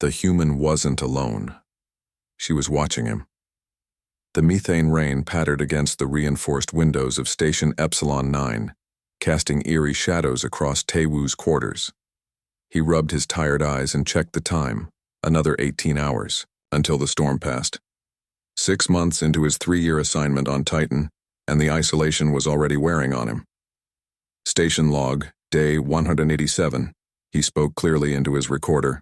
The human wasn't alone. She was watching him. The methane rain pattered against the reinforced windows of Station Epsilon 9, casting eerie shadows across Taewoo's quarters. He rubbed his tired eyes and checked the time, another 18 hours, until the storm passed. 6 months into his 3-year assignment on Titan, and the isolation was already wearing on him. Station log, day 187, he spoke clearly into his recorder.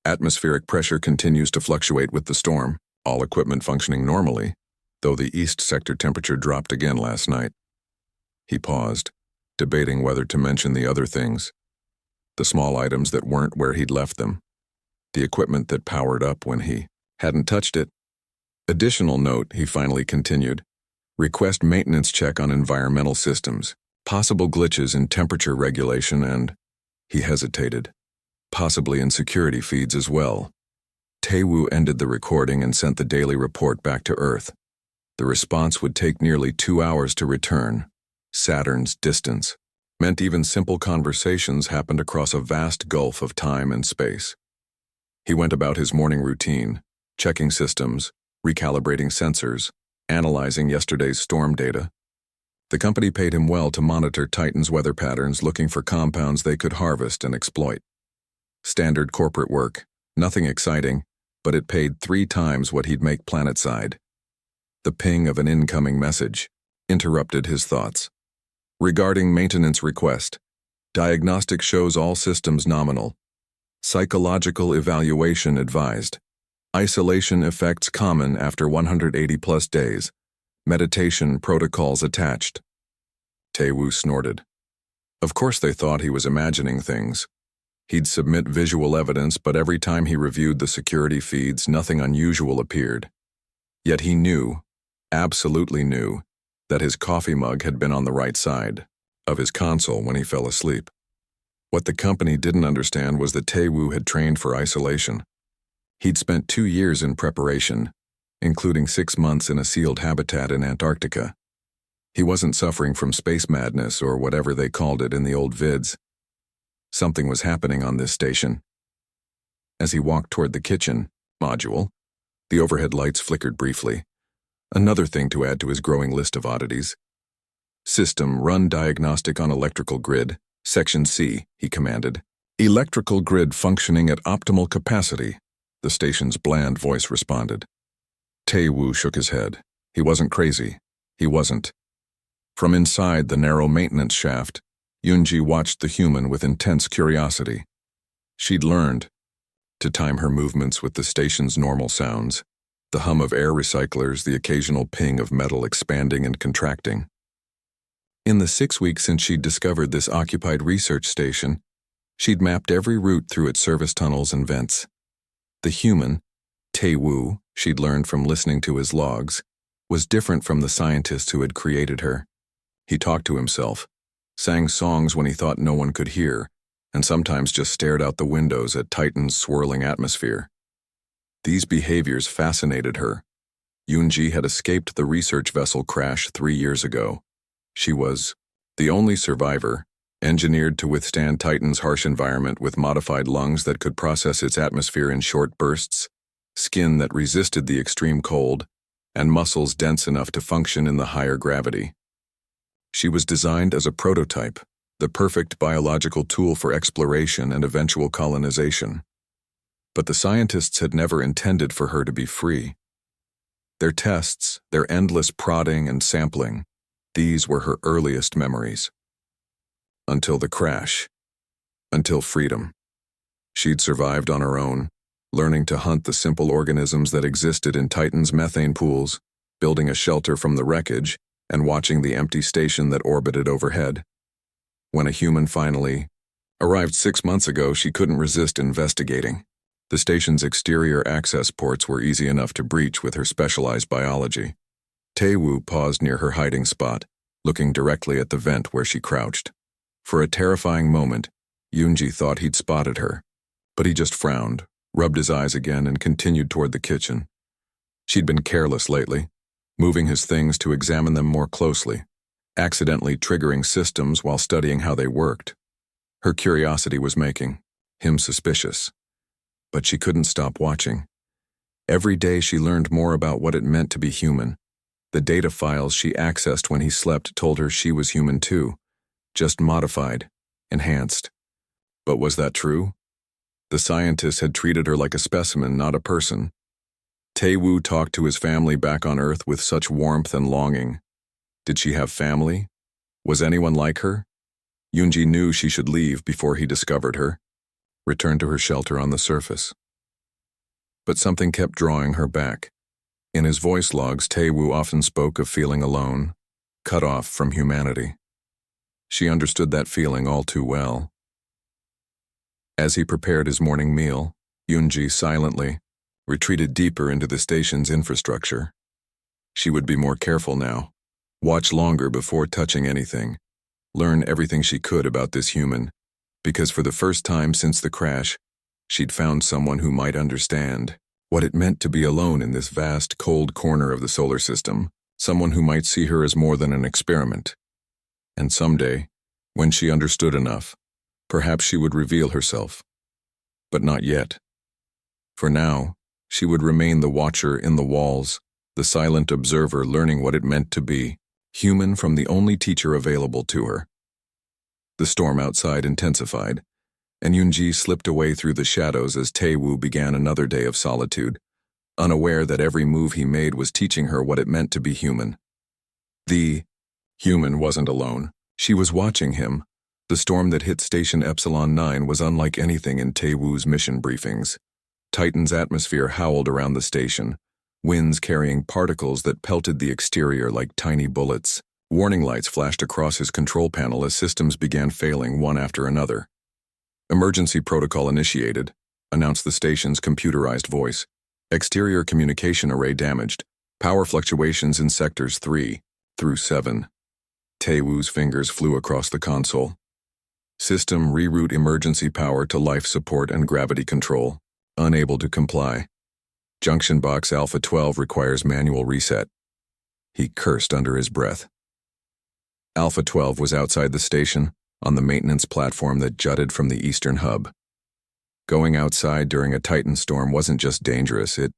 Atmospheric pressure continues to fluctuate with the storm, all equipment functioning normally, though the east sector temperature dropped again last night. He paused, debating whether to mention the other things. The small items that weren't where he'd left them. The equipment that powered up when he hadn't touched it. Additional note, he finally continued. Request maintenance check on environmental systems. Possible glitches in temperature regulation and, he hesitated, possibly in security feeds as well. Taewoo ended the recording and sent the daily report back to Earth. The response would take nearly 2 hours to return. Saturn's distance meant even simple conversations happened across a vast gulf of time and space. He went about his morning routine, checking systems, recalibrating sensors, analyzing yesterday's storm data. The company paid him well to monitor Titan's weather patterns, looking for compounds they could harvest and exploit. Standard corporate work, nothing exciting, but it paid 3 times what he'd make planetside. The ping of an incoming message interrupted his thoughts. Regarding maintenance request, diagnostic shows all systems nominal. Psychological evaluation advised. Isolation effects common after 180+ days. Meditation protocols attached. Taewoo snorted. Of course they thought he was imagining things. He'd submit visual evidence, but every time he reviewed the security feeds, nothing unusual appeared. Yet he knew, absolutely knew, that his coffee mug had been on the right side of his console when he fell asleep. What the company didn't understand was that Taewoo had trained for isolation. He'd spent 2 years in preparation, including 6 months in a sealed habitat in Antarctica. He wasn't suffering from space madness or whatever they called it in the old vids. Something was happening on this station. As he walked toward the kitchen module, the overhead lights flickered briefly. Another thing to add to his growing list of oddities. System run diagnostic on electrical grid, Section C, he commanded. Electrical grid functioning at optimal capacity, the station's bland voice responded. Taewoo shook his head. He wasn't crazy. He wasn't. From inside the narrow maintenance shaft, Yoonji watched the human with intense curiosity. She'd learned to time her movements with the station's normal sounds, the hum of air recyclers, the occasional ping of metal expanding and contracting. In the 6 weeks since she'd discovered this occupied research station, she'd mapped every route through its service tunnels and vents. The human, Taewoo, she'd learned from listening to his logs, was different from the scientist who had created her. He talked to himself, sang songs when he thought no one could hear, and sometimes just stared out the windows at Titan's swirling atmosphere. These behaviors fascinated her. Yoonji had escaped the research vessel crash 3 years ago. She was the only survivor, engineered to withstand Titan's harsh environment with modified lungs that could process its atmosphere in short bursts, skin that resisted the extreme cold, and muscles dense enough to function in the higher gravity. She was designed as a prototype, the perfect biological tool for exploration and eventual colonization. But the scientists had never intended for her to be free. Their tests, their endless prodding and sampling, these were her earliest memories. Until the crash. Until freedom. She'd survived on her own, learning to hunt the simple organisms that existed in Titan's methane pools, building a shelter from the wreckage, and watching the empty station that orbited overhead. When a human finally arrived 6 months ago, she couldn't resist investigating. The station's exterior access ports were easy enough to breach with her specialized biology. Taewoo paused near her hiding spot, looking directly at the vent where she crouched. For a terrifying moment, Yoonji thought he'd spotted her, but he just frowned, rubbed his eyes again, and continued toward the kitchen. She'd been careless lately, moving his things to examine them more closely, accidentally triggering systems while studying how they worked. Her curiosity was making him suspicious. But she couldn't stop watching. Every day she learned more about what it meant to be human. The data files she accessed when he slept told her she was human too, just modified, enhanced. But was that true? The scientists had treated her like a specimen, not a person. Tae-woo talked to his family back on Earth with such warmth and longing. Did she have family? Was anyone like her? Yoonji knew she should leave before he discovered her, return to her shelter on the surface. But something kept drawing her back. In his voice logs, Tae-woo often spoke of feeling alone, cut off from humanity. She understood that feeling all too well. As he prepared his morning meal, Yoonji silently retreated deeper into the station's infrastructure. She would be more careful now, watch longer before touching anything, learn everything she could about this human, because for the first time since the crash, she'd found someone who might understand what it meant to be alone in this vast, cold corner of the solar system, someone who might see her as more than an experiment. And someday, when she understood enough, perhaps she would reveal herself. But not yet. For now, she would remain the watcher in the walls, the silent observer learning what it meant to be human from the only teacher available to her. The storm outside intensified, and Yoonji slipped away through the shadows as Tae-woo began another day of solitude, unaware that every move he made was teaching her what it meant to be human. The human wasn't alone. She was watching him. The storm that hit Station Epsilon 9 was unlike anything in Tae-woo's mission briefings. Titan's atmosphere howled around the station, winds carrying particles that pelted the exterior like tiny bullets. Warning lights flashed across his control panel as systems began failing one after another. "Emergency protocol initiated," announced the station's computerized voice. "Exterior communication array damaged. Power fluctuations in sectors 3 through 7. Tae-woo's fingers flew across the console. "System reroute emergency power to life support and gravity control. Unable to comply. Junction box Alpha 12 requires manual reset." He cursed under his breath. Alpha 12 was outside the station, on the maintenance platform that jutted from the eastern hub. Going outside during a Titan storm wasn't just dangerous, it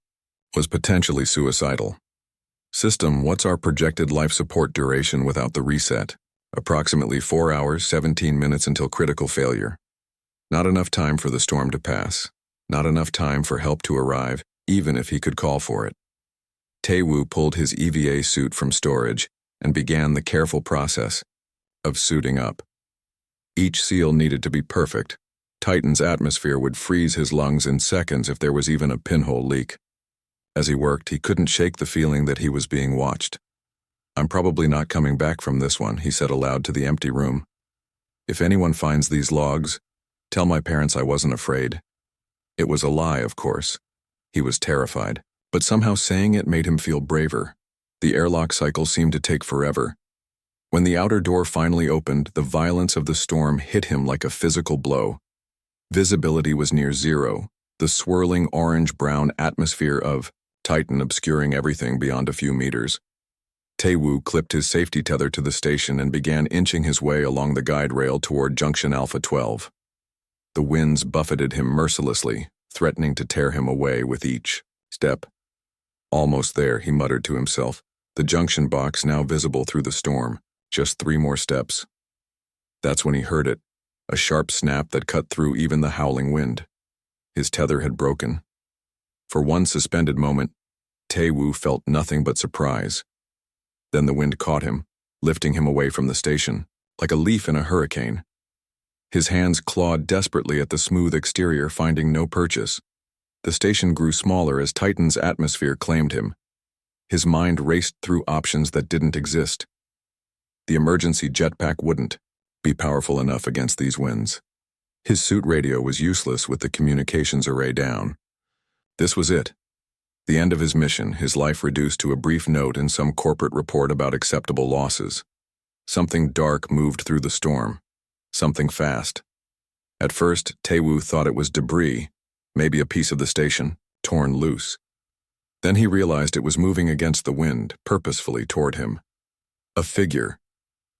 was potentially suicidal. "System, what's our projected life support duration without the reset?" "Approximately 4 hours, 17 minutes until critical failure. Not enough time for the storm to pass. Not enough time for help to arrive, even if he could call for it." Tae-woo pulled his EVA suit from storage and began the careful process of suiting up. Each seal needed to be perfect. Titan's atmosphere would freeze his lungs in seconds if there was even a pinhole leak. As he worked, he couldn't shake the feeling that he was being watched. "I'm probably not coming back from this one," he said aloud to the empty room. "If anyone finds these logs, tell my parents I wasn't afraid." It was a lie, of course. He was terrified, but somehow saying it made him feel braver. The airlock cycle seemed to take forever. When the outer door finally opened, the violence of the storm hit him like a physical blow. Visibility was near zero, the swirling orange-brown atmosphere of Titan obscuring everything beyond a few meters. Tae-woo clipped his safety tether to the station and began inching his way along the guide rail toward Junction Alpha 12. The winds buffeted him mercilessly, threatening to tear him away with each step. "Almost there," he muttered to himself, the junction box now visible through the storm. Just 3 more steps. That's when he heard it, a sharp snap that cut through even the howling wind. His tether had broken. For one suspended moment, Tae-woo felt nothing but surprise. Then the wind caught him, lifting him away from the station, like a leaf in a hurricane. His hands clawed desperately at the smooth exterior, finding no purchase. The station grew smaller as Titan's atmosphere claimed him. His mind raced through options that didn't exist. The emergency jetpack wouldn't be powerful enough against these winds. His suit radio was useless with the communications array down. This was it. The end of his mission, his life reduced to a brief note in some corporate report about acceptable losses. Something dark moved through the storm. Something fast. At first, Tae-woo thought it was debris, maybe a piece of the station, torn loose. Then he realized it was moving against the wind, purposefully toward him. A figure,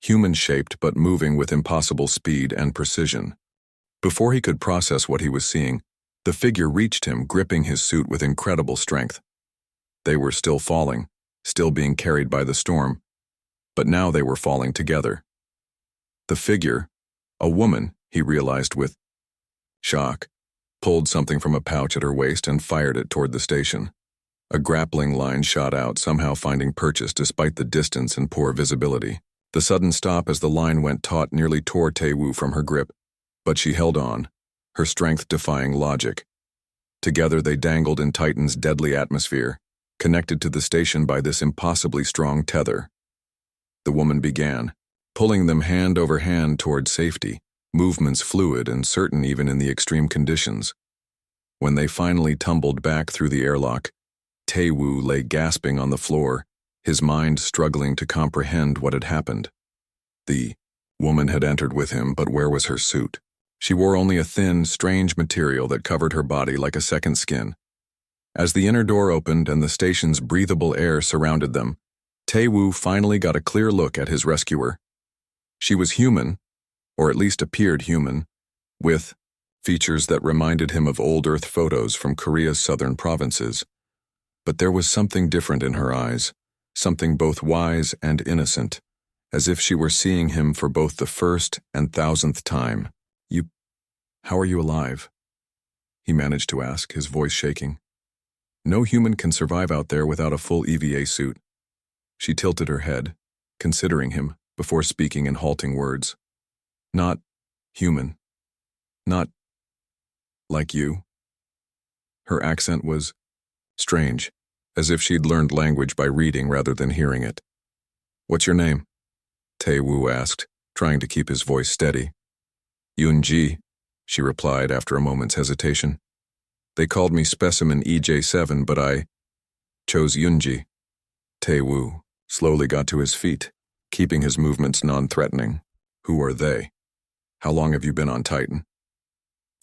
human-shaped but moving with impossible speed and precision. Before he could process what he was seeing, The figure reached him, gripping his suit with incredible strength. They were still falling, still being carried by the storm, but now they were falling together. The figure, a woman, he realized with shock, pulled something from a pouch at her waist and fired it toward the station. A grappling line shot out, somehow finding purchase despite the distance and poor visibility. The sudden stop as the line went taut nearly tore Tae-woo from her grip, but she held on, her strength defying logic. Together they dangled in Titan's deadly atmosphere, connected to the station by this impossibly strong tether. The woman began, pulling them hand over hand toward safety, movements fluid and certain even in the extreme conditions. When they finally tumbled back through the airlock, Tae-woo lay gasping on the floor, his mind struggling to comprehend what had happened. The woman had entered with him, but where was her suit? She wore only a thin, strange material that covered her body like a second skin. As the inner door opened and the station's breathable air surrounded them, Tae-woo finally got a clear look at his rescuer. She was human, or at least appeared human, with features that reminded him of old Earth photos from Korea's southern provinces. But there was something different in her eyes, something both wise and innocent, as if she were seeing him for both the first and thousandth time. How are you alive? He managed to ask, his voice shaking. No human can survive out there without a full EVA suit. She tilted her head, considering him, before speaking in halting words. Not human. Not like you. Her accent was strange, as if she'd learned language by reading rather than hearing it. What's your name? Tae-woo asked, trying to keep his voice steady. Yoon-ji, she replied after a moment's hesitation. They called me Specimen EJ7, but I chose Yoon-ji. Tae-woo slowly got to his feet, keeping his movements non-threatening. Who are they? How long have you been on Titan?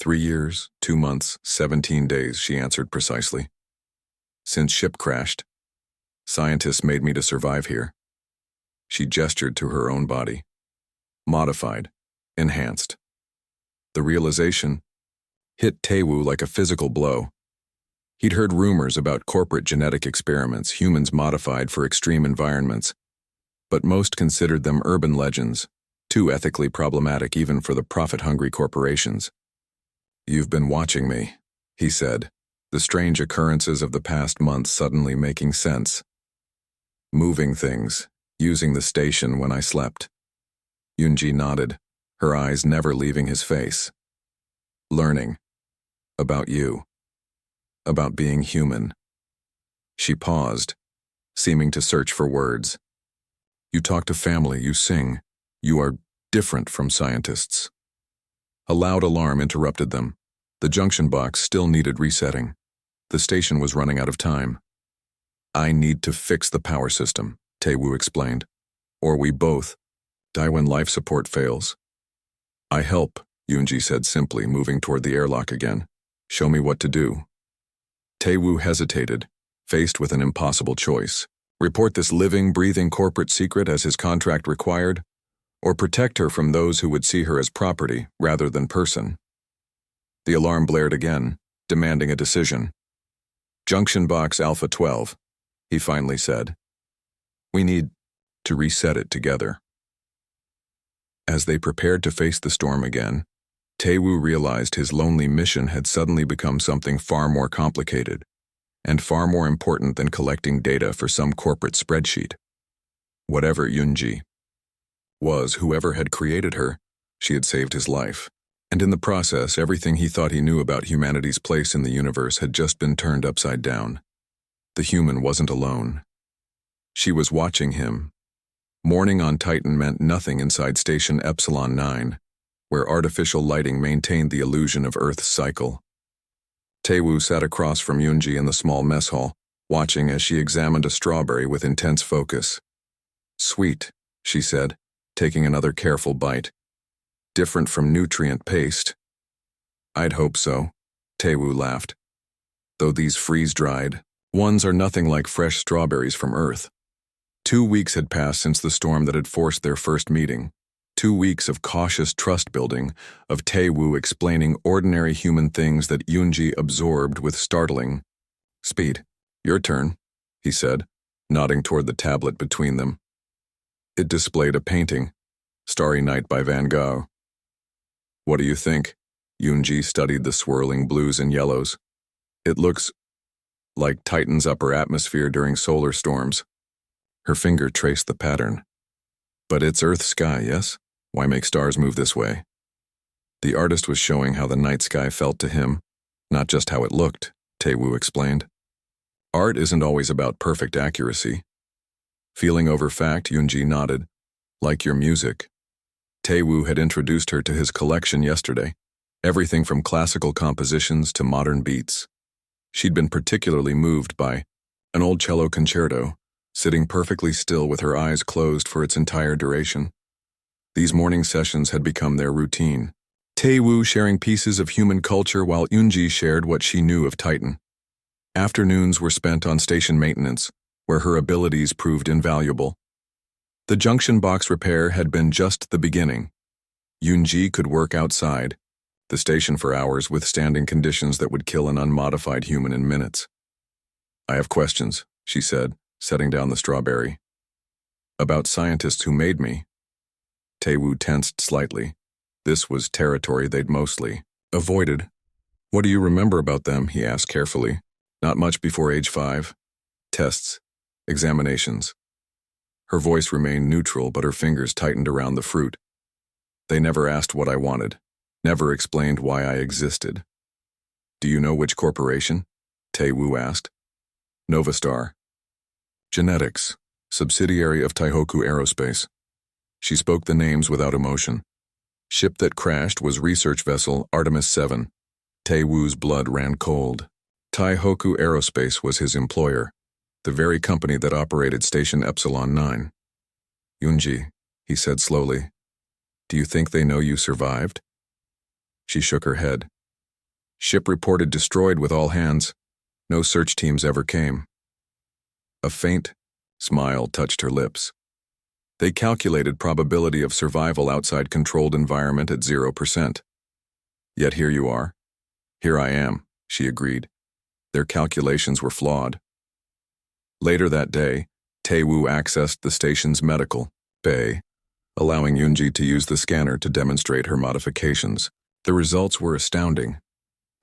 3 years, 2 months, 17 days, she answered precisely. Since ship crashed. Scientists made me to survive here. She gestured to her own body. Modified. Enhanced. The realization hit Tae-woo like a physical blow. He'd heard rumors about corporate genetic experiments, humans modified for extreme environments, but most considered them urban legends, too ethically problematic even for the profit-hungry corporations. You've been watching me, he said, the strange occurrences of the past months suddenly making sense. Moving things, using the station when I slept. Yoon-ji nodded, her eyes never leaving his face. Learning. About you. About being human. She paused, seeming to search for words. You talk to family, you sing. You are different from scientists. A loud alarm interrupted them. The junction box still needed resetting. The station was running out of time. I need to fix the power system, Tae-woo explained. Or we both die when life support fails. I help, Yoon-ji said simply, moving toward the airlock again. Show me what to do. Tae-woo hesitated, faced with an impossible choice. Report this living, breathing corporate secret as his contract required, or protect her from those who would see her as property rather than person. The alarm blared again, demanding a decision. Junction box Alpha 12, he finally said. We need to reset it together. As they prepared to face the storm again, Tae-woo realized his lonely mission had suddenly become something far more complicated and far more important than collecting data for some corporate spreadsheet. Whatever Yoon-ji was, whoever had created her, she had saved his life. And in the process, everything he thought he knew about humanity's place in the universe had just been turned upside down. The human wasn't alone. She was watching him. Morning on Titan meant nothing inside Station Epsilon 9, where artificial lighting maintained the illusion of Earth's cycle. Tae-woo sat across from Yoon-ji in the small mess hall, watching as she examined a strawberry with intense focus. Sweet, she said, taking another careful bite. Different from nutrient paste. I'd hope so, Tae-woo laughed. Though these freeze-dried ones are nothing like fresh strawberries from Earth. 2 weeks had passed since the storm that had forced their first meeting. 2 weeks of cautious trust building, of Tae-woo explaining ordinary human things that Yoonji absorbed with startling speed. "Your turn," he said, nodding toward the tablet between them. It displayed a painting, Starry Night by Van Gogh. "What do you think?" Yoonji studied the swirling blues and yellows. "It looks like Titan's upper atmosphere during solar storms." Her finger traced the pattern. "But it's Earth's sky, yes? Why make stars move this way?" The artist was showing how the night sky felt to him, not just how it looked, Tae-woo explained. "Art isn't always about perfect accuracy." Feeling over fact, Yoonji nodded. "Like your music." Tae-woo had introduced her to his collection yesterday, everything from classical compositions to modern beats. She'd been particularly moved by an old cello concerto, sitting perfectly still with her eyes closed for its entire duration. These morning sessions had become their routine. Tae-woo sharing pieces of human culture while Yoonji shared what she knew of Titan. Afternoons were spent on station maintenance, where her abilities proved invaluable. The junction box repair had been just the beginning. Yoonji could work outside, the station for hours withstanding conditions that would kill an unmodified human in minutes. "I have questions," she said, setting down the strawberry. "About scientists who made me." Tae-woo tensed slightly. This was territory they'd mostly avoided. "What do you remember about them?" he asked carefully. "Not much before age 5. Tests. Examinations." Her voice remained neutral, but her fingers tightened around the fruit. "They never asked what I wanted. Never explained why I existed." "Do you know which corporation?" Tae-woo asked. "Novastar. Genetics. Subsidiary of Taihoku Aerospace." She spoke the names without emotion. Ship that crashed was research vessel Artemis 7. Tae-woo's blood ran cold. Taihoku Aerospace was his employer, the very company that operated Station Epsilon 9. "Yoonji," he said slowly, "do you think they know you survived?" She shook her head. "Ship reported destroyed with all hands. No search teams ever came." A faint smile touched her lips. "They calculated probability of survival outside controlled environment at 0%. Yet here you are." "Here I am," she agreed. "Their calculations were flawed." Later that day, Tae-woo accessed the station's medical bay, allowing Yoonji to use the scanner to demonstrate her modifications. The results were astounding.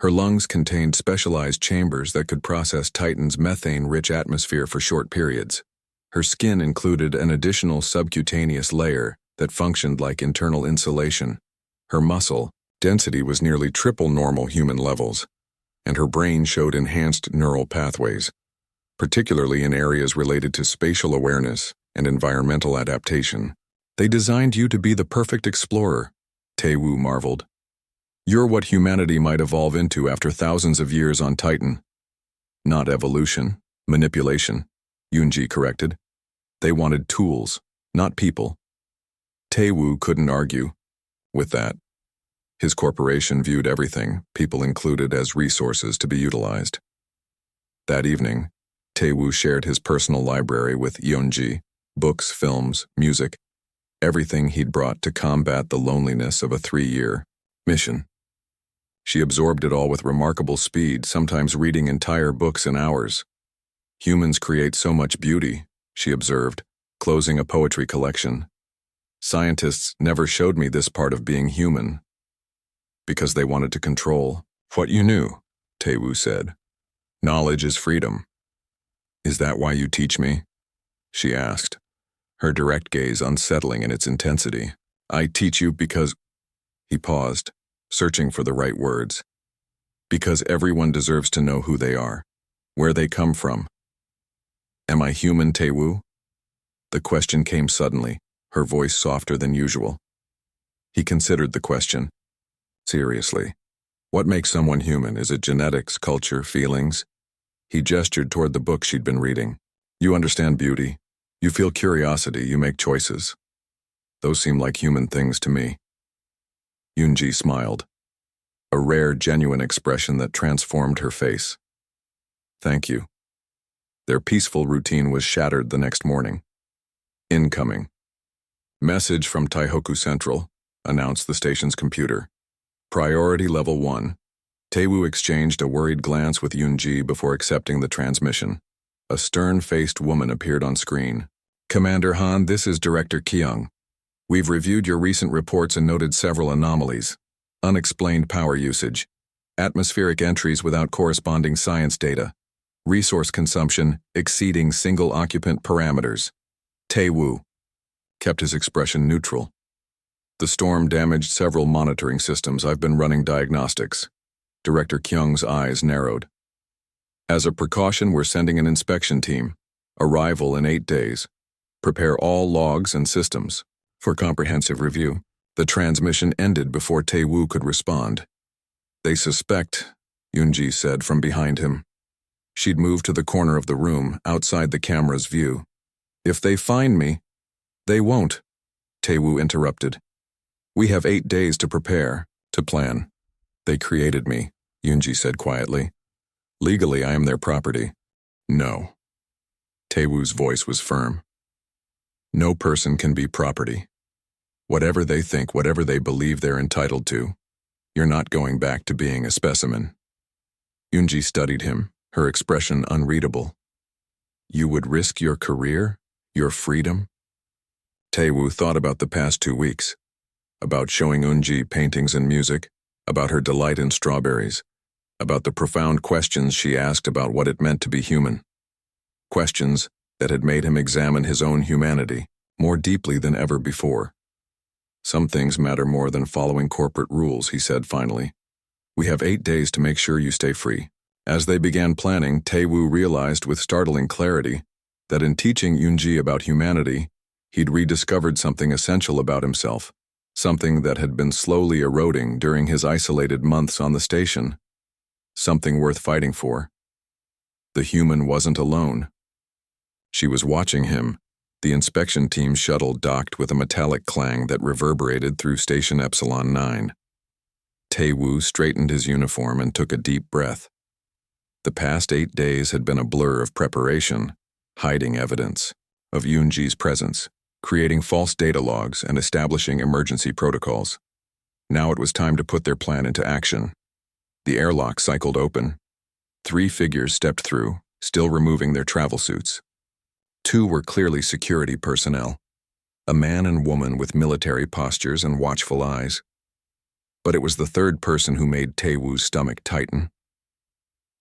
Her lungs contained specialized chambers that could process Titan's methane-rich atmosphere for short periods. Her skin included an additional subcutaneous layer that functioned like internal insulation. Her muscle density was nearly triple normal human levels, and her brain showed enhanced neural pathways, particularly in areas related to spatial awareness and environmental adaptation. "They designed you to be the perfect explorer," Tae-woo marveled. "You're what humanity might evolve into after thousands of years on Titan." "Not evolution, manipulation," Yoonji corrected. "They wanted tools, not people." Tae-woo couldn't argue with that. His corporation viewed everything, people included, as resources to be utilized. That evening, Tae-woo shared his personal library with Yoonji, books, films, music, everything he'd brought to combat the loneliness of a 3-year mission. She absorbed it all with remarkable speed, sometimes reading entire books in hours. "Humans create so much beauty," she observed, closing a poetry collection. "Scientists never showed me this part of being human." "Because they wanted to control what you knew," Tae-woo said. "Knowledge is freedom." "Is that why you teach me?" she asked, her direct gaze unsettling in its intensity. "I teach you because—" He paused, searching for the right words. "Because everyone deserves to know who they are, where they come from." "Am I human, Tae-woo?" The question came suddenly, her voice softer than usual. He considered the question. "Seriously, what makes someone human? Is it genetics, culture, feelings?" He gestured toward the book she'd been reading. "You understand beauty. You feel curiosity. You make choices. Those seem like human things to me." Yoonji smiled, a rare, genuine expression that transformed her face. "Thank you." Their peaceful routine was shattered the next morning. Incoming. Message from Taihoku Central, announced the station's computer. Priority Level 1. Taewoo exchanged a worried glance with Yoonji before accepting the transmission. A stern-faced woman appeared on screen. Commander Han, this is Director Kyung. We've reviewed your recent reports and noted several anomalies. Unexplained power usage, atmospheric entries without corresponding science data, resource consumption exceeding single-occupant parameters. Taewoo kept his expression neutral. The storm damaged several monitoring systems. I've been running diagnostics. Director Kyung's eyes narrowed. As a precaution, we're sending an inspection team. Arrival in 8 days. Prepare all logs and systems for comprehensive review. The transmission ended before Taewoo could respond. They suspect, Yoonji said from behind him. She'd moved to the corner of the room, outside the camera's view. If they find me, they won't, Taewoo interrupted. We have 8 days to prepare, to plan. They created me, Yoonji said quietly. Legally, I am their property. No. Taewoo's voice was firm. No person can be property. Whatever they think, whatever they believe they're entitled to, you're not going back to being a specimen. Yoonji studied him, her expression unreadable. You would risk your career, your freedom? Taewoo thought about the past 2 weeks, about showing Yoonji paintings and music, about her delight in strawberries, about the profound questions she asked about what it meant to be human. Questions that had made him examine his own humanity more deeply than ever before. Some things matter more than following corporate rules, he said finally. We have 8 days to make sure you stay free. As they began planning, Taewoo realized with startling clarity that in teaching Yoonji about humanity, he'd rediscovered something essential about himself, something that had been slowly eroding during his isolated months on the station, something worth fighting for. The human wasn't alone. She was watching him. The inspection team shuttle docked with a metallic clang that reverberated through Station Epsilon 9. Taewoo straightened his uniform and took a deep breath. The past 8 days had been a blur of preparation, hiding evidence, of Yoonji's presence, creating false data logs and establishing emergency protocols. Now it was time to put their plan into action. The airlock cycled open. 3 figures stepped through, still removing their travel suits. 2 were clearly security personnel, a man and woman with military postures and watchful eyes. But it was the third person who made Taewoo's stomach tighten.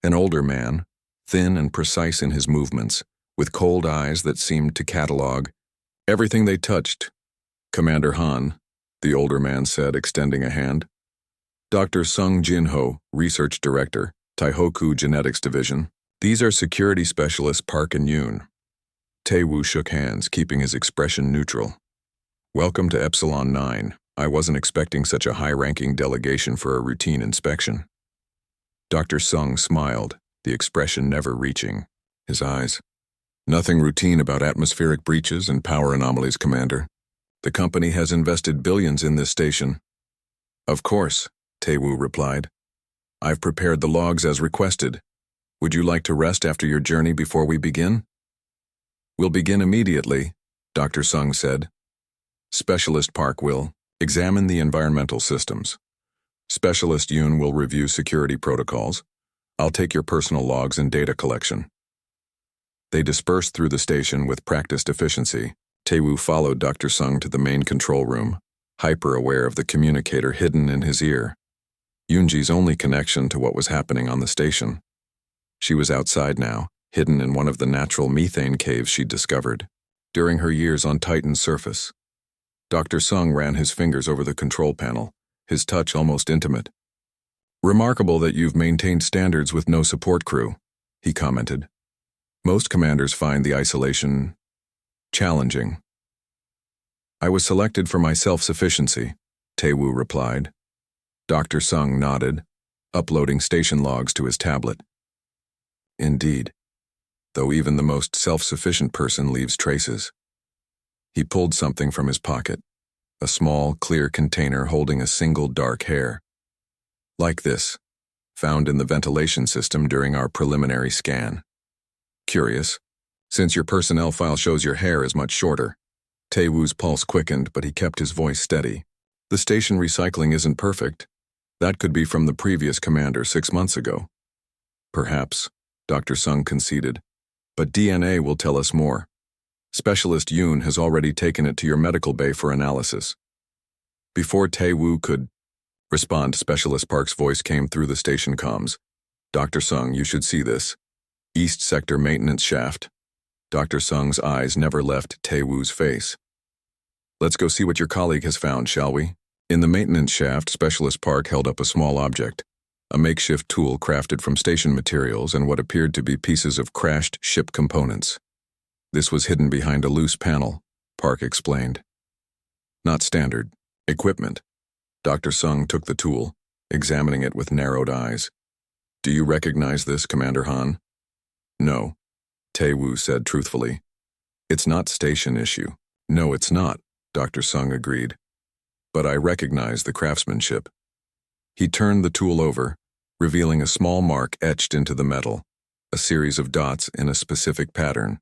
An older man, thin and precise in his movements, with cold eyes that seemed to catalog everything they touched. Commander Han, the older man said, extending a hand. Dr. Sung Jin-ho, Research Director, Taihoku Genetics Division. These are Security Specialists Park and Yoon. Taewoo shook hands, keeping his expression neutral. Welcome to Epsilon 9. I wasn't expecting such a high-ranking delegation for a routine inspection. Dr. Sung smiled, the expression never reaching his eyes. Nothing routine about atmospheric breaches and power anomalies, Commander. The company has invested billions in this station. Of course, Taewoo replied. I've prepared the logs as requested. Would you like to rest after your journey before we begin? We'll begin immediately, Dr. Sung said. Specialist Park will examine the environmental systems. Specialist Yoon will review security protocols. I'll take your personal logs and data collection. They dispersed through the station with practiced efficiency. Taewoo followed Dr. Sung to the main control room, hyper-aware of the communicator hidden in his ear. Yoonji's only connection to what was happening on the station. She was outside now, hidden in one of the natural methane caves she'd discovered during her years on Titan's surface. Dr. Sung ran his fingers over the control panel, his touch almost intimate. Remarkable that you've maintained standards with no support crew, he commented. Most commanders find the isolation challenging. I was selected for my self-sufficiency, Taewoo replied. Dr. Sung nodded, uploading station logs to his tablet. Indeed, though even the most self-sufficient person leaves traces. He pulled something from his pocket, a small, clear container holding a single dark hair. Like this, found in the ventilation system during our preliminary scan. Curious, since your personnel file shows your hair is much shorter. Taewoo's pulse quickened, but he kept his voice steady. The station recycling isn't perfect. That could be from the previous commander 6 months ago. Perhaps, Dr. Sung conceded. But DNA will tell us more. Specialist Yoon has already taken it to your medical bay for analysis. Before Taewoo could respond, Specialist Park's voice came through the station comms. Dr. Sung, you should see this. East Sector Maintenance Shaft. Dr. Sung's eyes never left Taewoo's face. Let's go see what your colleague has found, shall we? In the maintenance shaft, Specialist Park held up a small object, a makeshift tool crafted from station materials and what appeared to be pieces of crashed ship components. This was hidden behind a loose panel, Park explained. Not standard equipment. Dr. Sung took the tool, examining it with narrowed eyes. Do you recognize this, Commander Han? No, Taewoo said truthfully. It's not station issue. No, it's not, Dr. Sung agreed. But I recognize the craftsmanship. He turned the tool over, revealing a small mark etched into the metal, a series of dots in a specific pattern.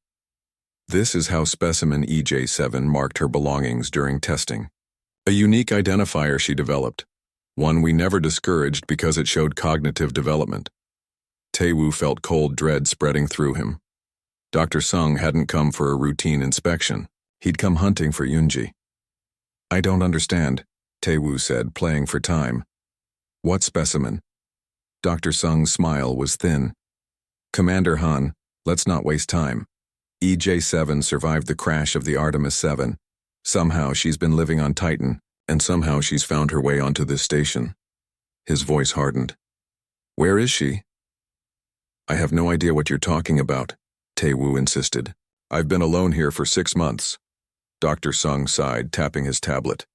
This is how specimen EJ7 marked her belongings during testing. A unique identifier she developed, one we never discouraged because it showed cognitive development. Taewoo felt cold dread spreading through him. Dr. Sung hadn't come for a routine inspection. He'd come hunting for Yoonji. I don't understand, Taewoo said, playing for time. What specimen? Dr. Sung's smile was thin. Commander Han, let's not waste time. EJ7 survived the crash of the Artemis 7. Somehow she's been living on Titan, and somehow she's found her way onto this station. His voice hardened. Where is she? I have no idea what you're talking about, Taewoo insisted. I've been alone here for 6 months. Dr. Sung sighed, tapping his tablet.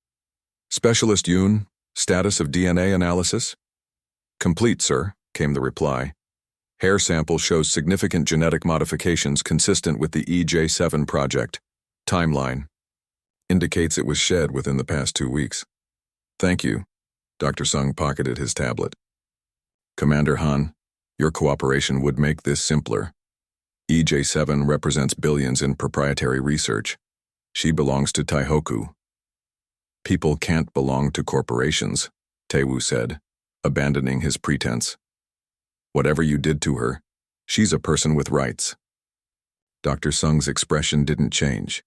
Specialist Yoon, status of DNA analysis? Complete, sir, came the reply. Hair sample shows significant genetic modifications consistent with the EJ7 project. Timeline indicates it was shed within the past 2 weeks. Thank you. Dr. Sung pocketed his tablet. Commander Han, your cooperation would make this simpler. EJ7 represents billions in proprietary research. She belongs to Taihoku. People can't belong to corporations, Taewoo said, abandoning his pretense. Whatever you did to her, she's a person with rights. Dr. Sung's expression didn't change.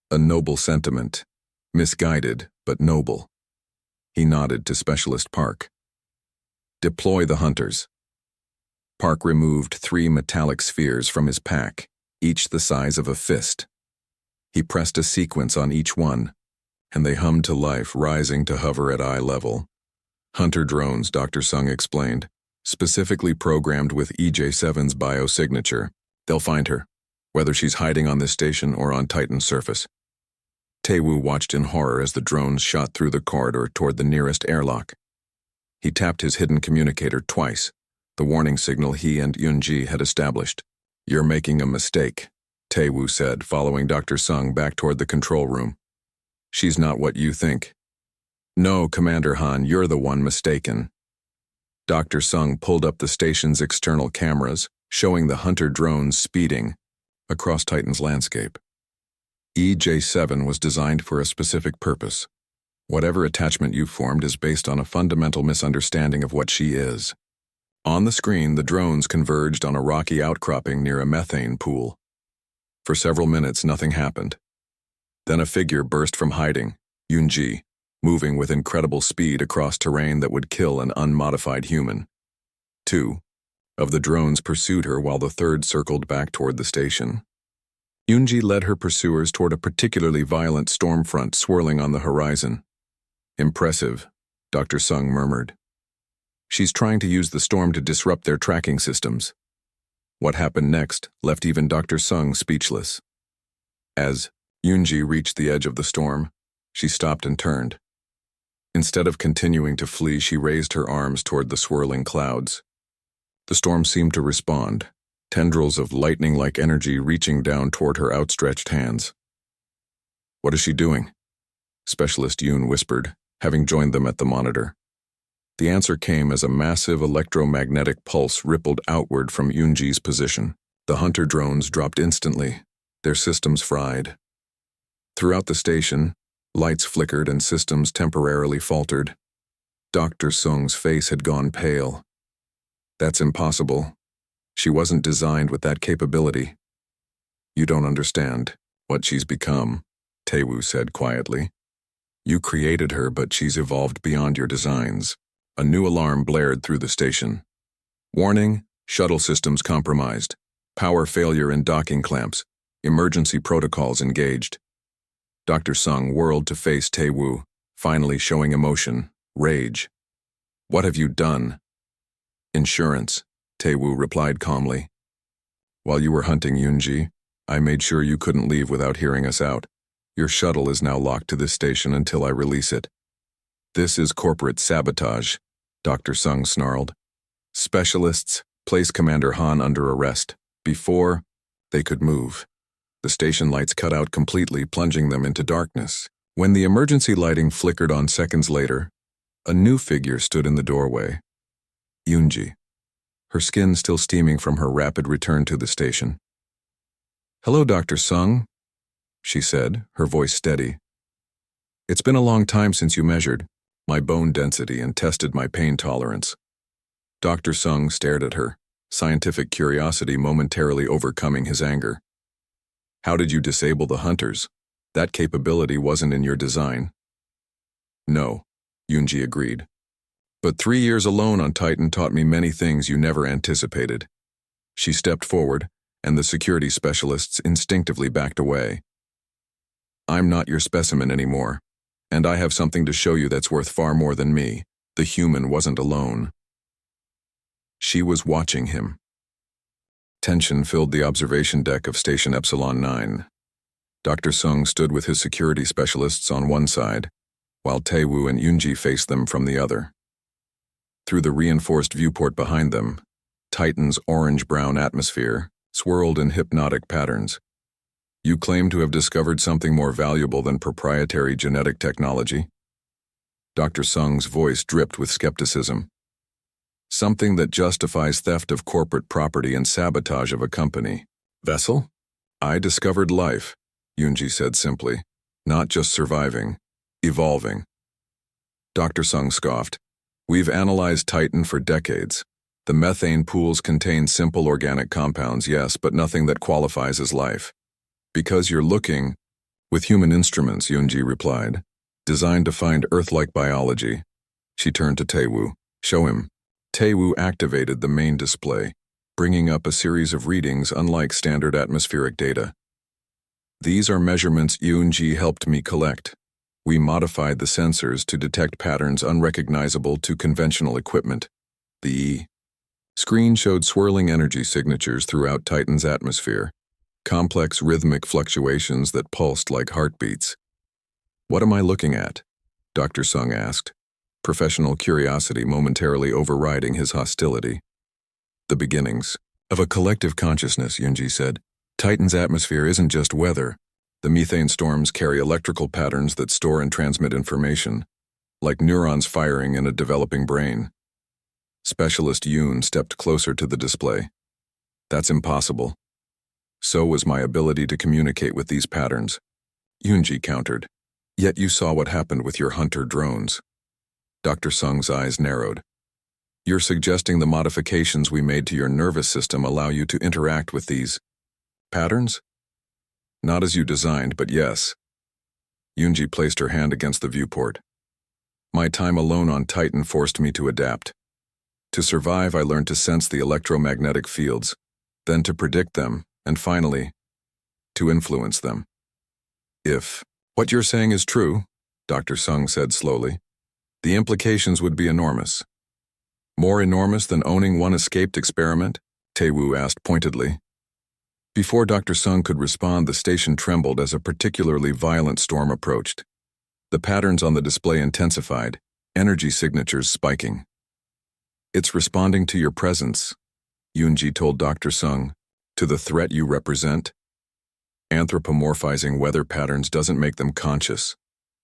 A noble sentiment, misguided but noble. He nodded to Specialist Park. Deploy the hunters. Park removed 3 metallic spheres from his pack, each the size of a fist. He pressed a sequence on each one, and they hummed to life, rising to hover at eye level. Hunter drones, Dr. Sung explained, specifically programmed with EJ7's biosignature. They'll find her, whether she's hiding on this station or on Titan's surface. Taewoo watched in horror as the drones shot through the corridor toward the nearest airlock. He tapped his hidden communicator twice, the warning signal he and Yoonji had established. You're making a mistake, Taewoo said, following Dr. Sung back toward the control room. She's not what you think. No, Commander Han, you're the one mistaken. Dr. Sung pulled up the station's external cameras, showing the hunter drones speeding across Titan's landscape. EJ7 was designed for a specific purpose. Whatever attachment you formed is based on a fundamental misunderstanding of what she is. On the screen, the drones converged on a rocky outcropping near a methane pool. For several minutes, nothing happened. Then a figure burst from hiding, Yoonji, moving with incredible speed across terrain that would kill an unmodified human. 2 of the drones pursued her while the third circled back toward the station. Yoonji led her pursuers toward a particularly violent storm front swirling on the horizon. Impressive, Dr. Sung murmured. She's trying to use the storm to disrupt their tracking systems. What happened next left even Dr. Sung speechless. As Yoonji reached the edge of the storm, she stopped and turned. Instead of continuing to flee, she raised her arms toward the swirling clouds. The storm seemed to respond, tendrils of lightning-like energy reaching down toward her outstretched hands. What is she doing? Specialist Yoon whispered, having joined them at the monitor. The answer came as a massive electromagnetic pulse rippled outward from Yoonji's position. The hunter drones dropped instantly, their systems fried. Throughout the station, lights flickered and systems temporarily faltered. Dr. Sung's face had gone pale. That's impossible. She wasn't designed with that capability. You don't understand what she's become, Taewoo said quietly. You created her, but she's evolved beyond your designs. A new alarm blared through the station. Warning, shuttle systems compromised. Power failure in docking clamps. Emergency protocols engaged. Dr. Sung whirled to face Taewoo, finally showing emotion, rage. What have you done? Insurance, Taewoo replied calmly. While you were hunting Yoonji, I made sure you couldn't leave without hearing us out. Your shuttle is now locked to this station until I release it. This is corporate sabotage, Dr. Sung snarled. Specialists, place Commander Han under arrest, before they could move. The station lights cut out completely, plunging them into darkness. When the emergency lighting flickered on seconds later, a new figure stood in the doorway. Yoonji, her skin still steaming from her rapid return to the station. Hello, Dr. Sung, she said, her voice steady. It's been a long time since you measured my bone density and tested my pain tolerance. Dr. Sung stared at her, scientific curiosity momentarily overcoming his anger. How did you disable the hunters? That capability wasn't in your design. No, Yoonji agreed. But 3 years alone on Titan taught me many things you never anticipated. She stepped forward, and the security specialists instinctively backed away. I'm not your specimen anymore, and I have something to show you that's worth far more than me. The human wasn't alone. She was watching him. Tension filled the observation deck of Station Epsilon 9. Dr. Sung stood with his security specialists on one side, while Taewoo and Yoonji faced them from the other. Through the reinforced viewport behind them, Titan's orange-brown atmosphere swirled in hypnotic patterns. You claim to have discovered something more valuable than proprietary genetic technology? Dr. Sung's voice dripped with skepticism. Something that justifies theft of corporate property and sabotage of a company. Vessel? I discovered life, Yoonji said simply. Not just surviving, evolving. Dr. Sung scoffed. We've analyzed Titan for decades. The methane pools contain simple organic compounds, yes, but nothing that qualifies as life. Because you're looking with human instruments, Yoonji replied. Designed to find Earth-like biology. She turned to Taewoo. Show him. Taewoo activated the main display, bringing up a series of readings unlike standard atmospheric data. These are measurements Yoonji helped me collect. We modified the sensors to detect patterns unrecognizable to conventional equipment. The screen showed swirling energy signatures throughout Titan's atmosphere, complex rhythmic fluctuations that pulsed like heartbeats. What am I looking at? Dr. Sung asked, professional curiosity momentarily overriding his hostility. The beginnings of a collective consciousness, Yoonji said. Titan's atmosphere isn't just weather. The methane storms carry electrical patterns that store and transmit information, like neurons firing in a developing brain. Specialist Yoon stepped closer to the display. That's impossible. So was my ability to communicate with these patterns, Yoonji countered. Yet you saw what happened with your hunter drones. Dr. Sung's eyes narrowed. You're suggesting the modifications we made to your nervous system allow you to interact with these patterns? Not as you designed, but yes. Yoonji placed her hand against the viewport. My time alone on Titan forced me to adapt. To survive, I learned to sense the electromagnetic fields, then to predict them, and finally, to influence them. If what you're saying is true, Dr. Sung said slowly, the implications would be enormous. More enormous than owning one escaped experiment? Taewoo asked pointedly. Before Dr. Sung could respond, the station trembled as a particularly violent storm approached. The patterns on the display intensified, energy signatures spiking. It's responding to your presence, Yoonji told Dr. Sung, to the threat you represent. Anthropomorphizing weather patterns doesn't make them conscious,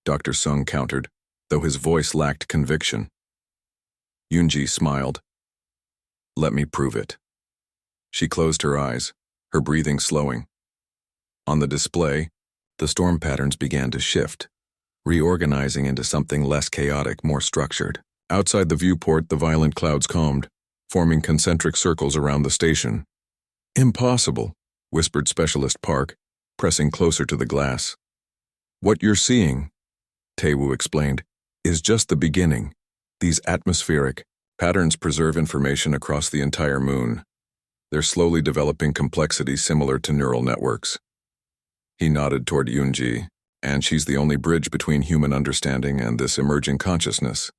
Dr. Sung countered, though his voice lacked conviction. Yoonji smiled. Let me prove it. She closed her eyes, her breathing slowing. On the display, The storm patterns began to shift, reorganizing into something less chaotic, more structured. Outside the viewport, the violent clouds calmed, forming concentric circles around the station. "Impossible," whispered Specialist Park, pressing closer to the glass. "What you're seeing," Taewoo explained, "is just the beginning. These atmospheric patterns preserve information across the entire moon. They're slowly developing complexity similar to neural networks." He nodded toward Yoonji, "And she's the only bridge between human understanding and this emerging consciousness."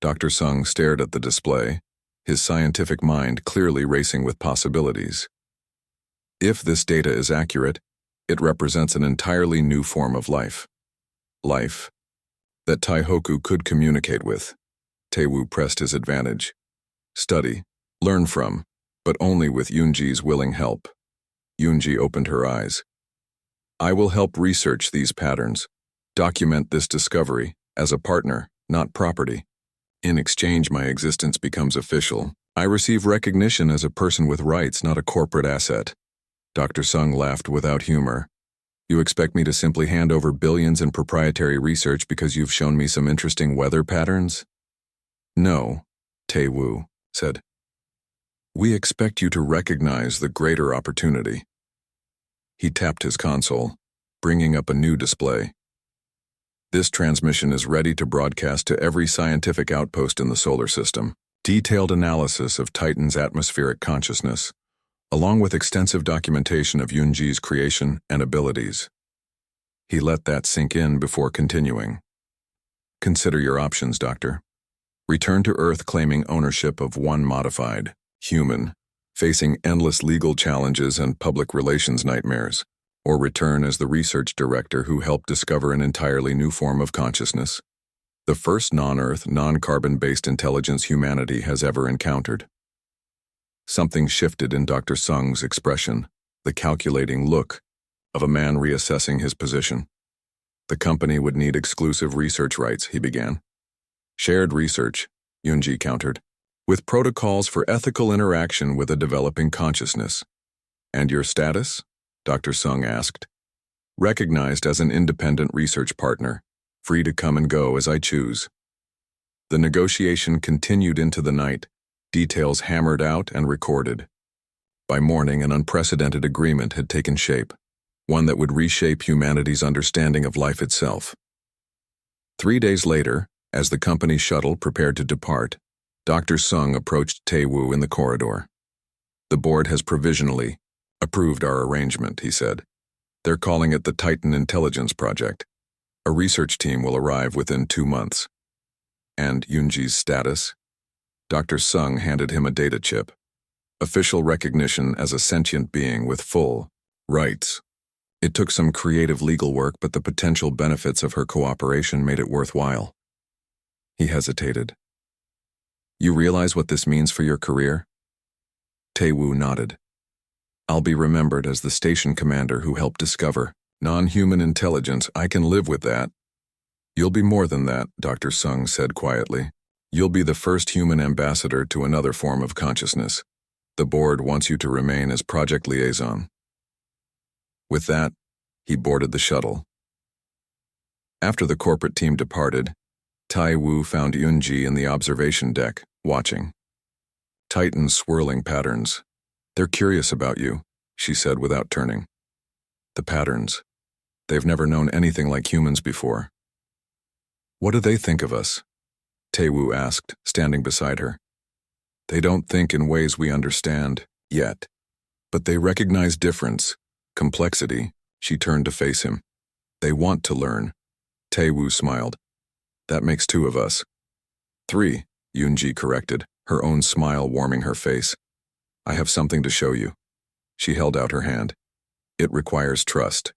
Dr. Sung stared at the display, his scientific mind clearly racing with possibilities. If this data is accurate, it represents an entirely new form of life. Life that Taihoku could communicate with. Taewoo pressed his advantage. Study, learn from, but only with Yoonji's willing help. Yoonji opened her eyes. "I will help research these patterns, document this discovery as a partner, not property. In exchange, my existence becomes official. I receive recognition as a person with rights, not a corporate asset." Dr. Sung laughed without humor. "You expect me to simply hand over billions in proprietary research because you've shown me some interesting weather patterns?" "No," Taewoo said. "We expect you to recognize the greater opportunity." He tapped his console, bringing up a new display. "This transmission is ready to broadcast to every scientific outpost in the solar system. Detailed analysis of Titan's atmospheric consciousness, along with extensive documentation of Yoonji's creation and abilities." He let that sink in before continuing. "Consider your options, Doctor. Return to Earth claiming ownership of one modified human, facing endless legal challenges and public relations nightmares, or return as the research director who helped discover an entirely new form of consciousness, the first non-Earth, non-carbon-based intelligence humanity has ever encountered." Something shifted in Dr. Sung's expression, the calculating look of a man reassessing his position. "The company would need exclusive research rights," he began. "Shared research," Yoonji countered, "with protocols for ethical interaction with a developing consciousness." "And your status?" Dr. Sung asked. "Recognized as an independent research partner, free to come and go as I choose." The negotiation continued into the night, details hammered out and recorded. By morning, an unprecedented agreement had taken shape, one that would reshape humanity's understanding of life itself. 3 days later, as the company shuttle prepared to depart, Dr. Sung approached Taewoo in the corridor. "The board has provisionally approved our arrangement," he said. "They're calling it the Titan Intelligence Project. A research team will arrive within 2 months." "And Yoonji's status?" Dr. Sung handed him a data chip. "Official recognition as a sentient being with full rights." It took some creative legal work, but the potential benefits of her cooperation made it worthwhile. He hesitated. "You realize what this means for your career?" Taewoo nodded. "I'll be remembered as the station commander who helped discover non-human intelligence. I can live with that." "You'll be more than that," Dr. Sung said quietly. "You'll be the first human ambassador to another form of consciousness. The board wants you to remain as project liaison." With that, he boarded the shuttle. After the corporate team departed, Taewoo found Yoonji in the observation deck, watching. "Titan's swirling patterns. They're curious about you," she said without turning. "The patterns. They've never known anything like humans before." "What do they think of us?" Taewoo asked, standing beside her. "They don't think in ways we understand, yet. But they recognize difference, complexity." She turned to face him. "They want to learn." Taewoo smiled. "That makes 2 of us." 3, Yoonji corrected, her own smile warming her face. "I have something to show you." She held out her hand. "It requires trust."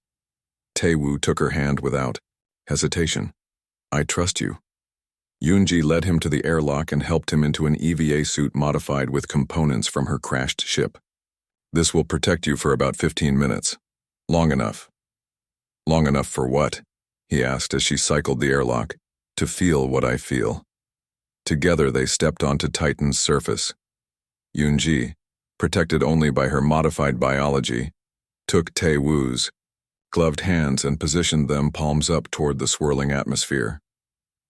Taewoo took her hand without hesitation. "I trust you." Yoonji led him to the airlock and helped him into an EVA suit modified with components from her crashed ship. "This will protect you for about 15 minutes. Long enough." "Long enough for what?" he asked as she cycled the airlock. "To feel what I feel." Together they stepped onto Titan's surface. Yoonji, protected only by her modified biology, took Taewoo's gloved hands and positioned them palms up toward the swirling atmosphere.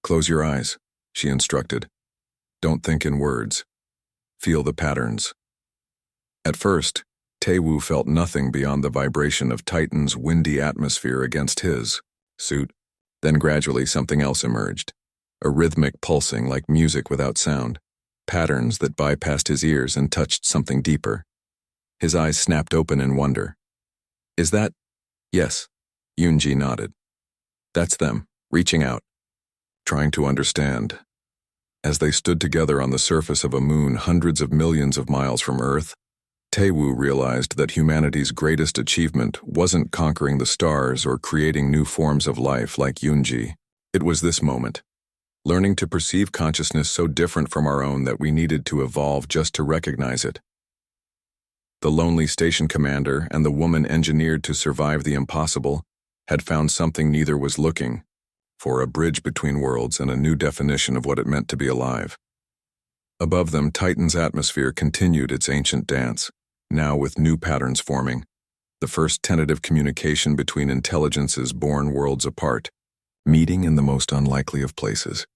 "Close your eyes," she instructed. "Don't think in words. Feel the patterns." At first, Taewoo felt nothing beyond the vibration of Titan's windy atmosphere against his suit. Then gradually something else emerged, a rhythmic pulsing like music without sound, patterns that bypassed his ears and touched something deeper. His eyes snapped open in wonder. "Is that—" "Yes," Yoonji nodded. "That's them, reaching out, trying to understand." As they stood together on the surface of a moon hundreds of millions of miles from Earth, Taewoo realized that humanity's greatest achievement wasn't conquering the stars or creating new forms of life like Yoonji. It was this moment, learning to perceive consciousness so different from our own that we needed to evolve just to recognize it. The lonely station commander and the woman engineered to survive the impossible had found something neither was looking for, a bridge between worlds and a new definition of what it meant to be alive. Above them, Titan's atmosphere continued its ancient dance, now with new patterns forming, the first tentative communication between intelligences born worlds apart, meeting in the most unlikely of places.